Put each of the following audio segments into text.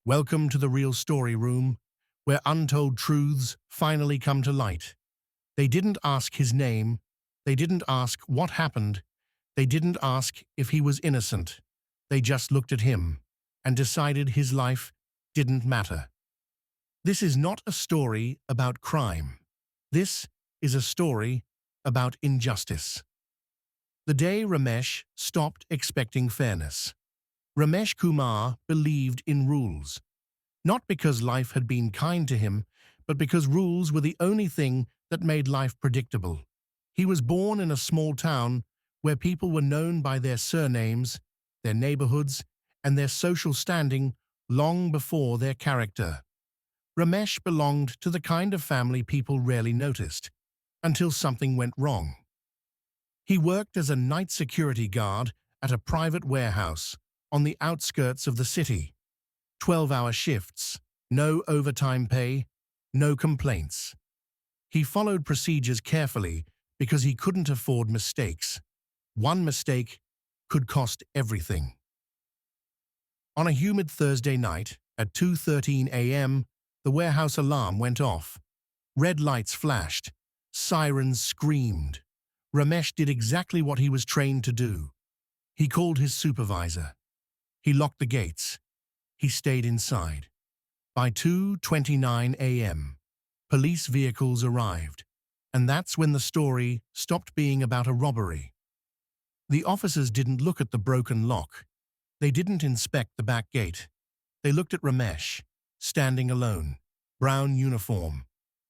Welcome to the real story room, where untold truths finally come to light. They didn't ask his name. They didn't ask what happened. They didn't ask if he was innocent. They just looked at him and decided his life didn't matter. This is not a story about crime. This is a story about injustice. The day Ramesh stopped expecting fairness. Ramesh Kumar believed in rules, not because life had been kind to him, but because rules were the only thing that made life predictable. He was born in a small town where people were known by their surnames, their neighborhoods, and their social standing long before their character. Ramesh belonged to the kind of family people rarely noticed, until something went wrong. He worked as a night security guard at a private warehouse on the outskirts of the city. 12-hour shifts, no overtime pay, no complaints. He followed procedures carefully because he couldn't afford mistakes. One mistake could cost everything. On a humid Thursday night at 2:13 a.m., the warehouse alarm went off. Red lights flashed. Sirens screamed. Ramesh did exactly what he was trained to do. He called his supervisor. He locked the gates. He stayed inside. By 2:29 a.m., police vehicles arrived, and that's when the story stopped being about a robbery. The officers didn't look at the broken lock. They didn't inspect the back gate. They looked at Ramesh, standing alone, brown uniform,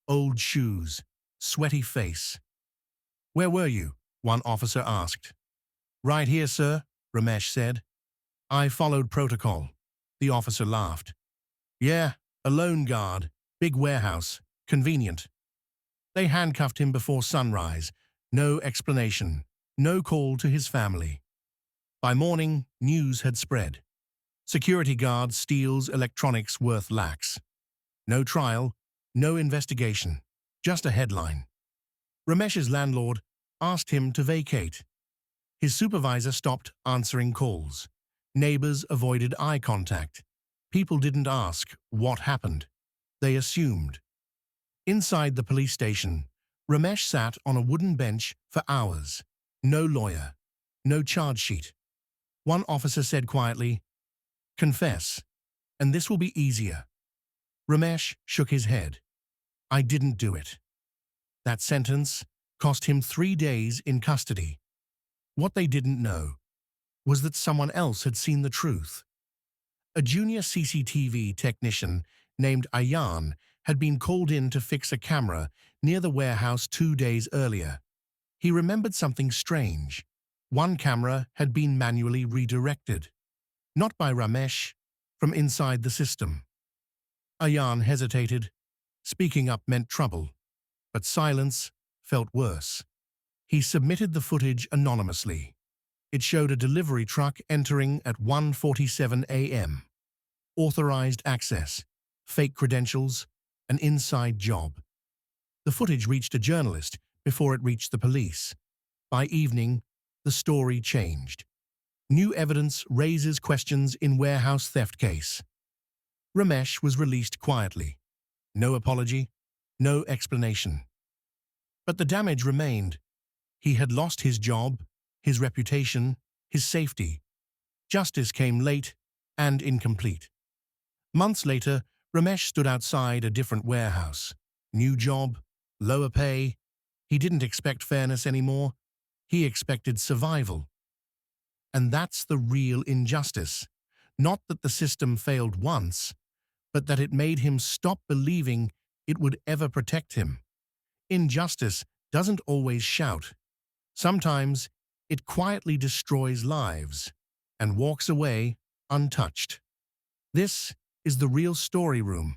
old shoes, sweaty face. "Where were you?" one officer asked. "Right here, sir," Ramesh said. "I followed protocol." The officer laughed. "Yeah, a lone guard, big warehouse, convenient." They handcuffed him before sunrise. No explanation, no call to his family. By morning, news had spread. Security guard steals electronics worth lakhs. No trial, no investigation, just a headline. Ramesh's landlord asked him to vacate. His supervisor stopped answering calls. Neighbors avoided eye contact. People didn't ask what happened. They assumed. Inside the police station, Ramesh sat on a wooden bench for hours. No lawyer, no charge sheet. One officer said quietly, "Confess, and this will be easier." Ramesh shook his head. "I didn't do it." That sentence cost him 3 days in custody. What they didn't know was that someone else had seen the truth. A junior CCTV technician named Ayan had been called in to fix a camera near the warehouse 2 days earlier. He remembered something strange. One camera had been manually redirected. Not by Ramesh, from inside the system. Ayan hesitated. Speaking up meant trouble, but silence felt worse. He submitted the footage anonymously. It showed a delivery truck entering at 1:47 a.m. Authorized access, fake credentials, an inside job. The footage reached a journalist before it reached the police. By evening, the story changed. New evidence raises questions in warehouse theft case. Ramesh was released quietly. No apology, no explanation. But the damage remained. He had lost his job, his reputation, his safety. Justice came late and incomplete. Months later, Ramesh stood outside a different warehouse. New job, lower pay. He didn't expect fairness anymore. He expected survival. And that's the real injustice. Not that the system failed once, but that it made him stop believing it would ever protect him. Injustice doesn't always shout. Sometimes it quietly destroys lives and walks away untouched. This is the real story room.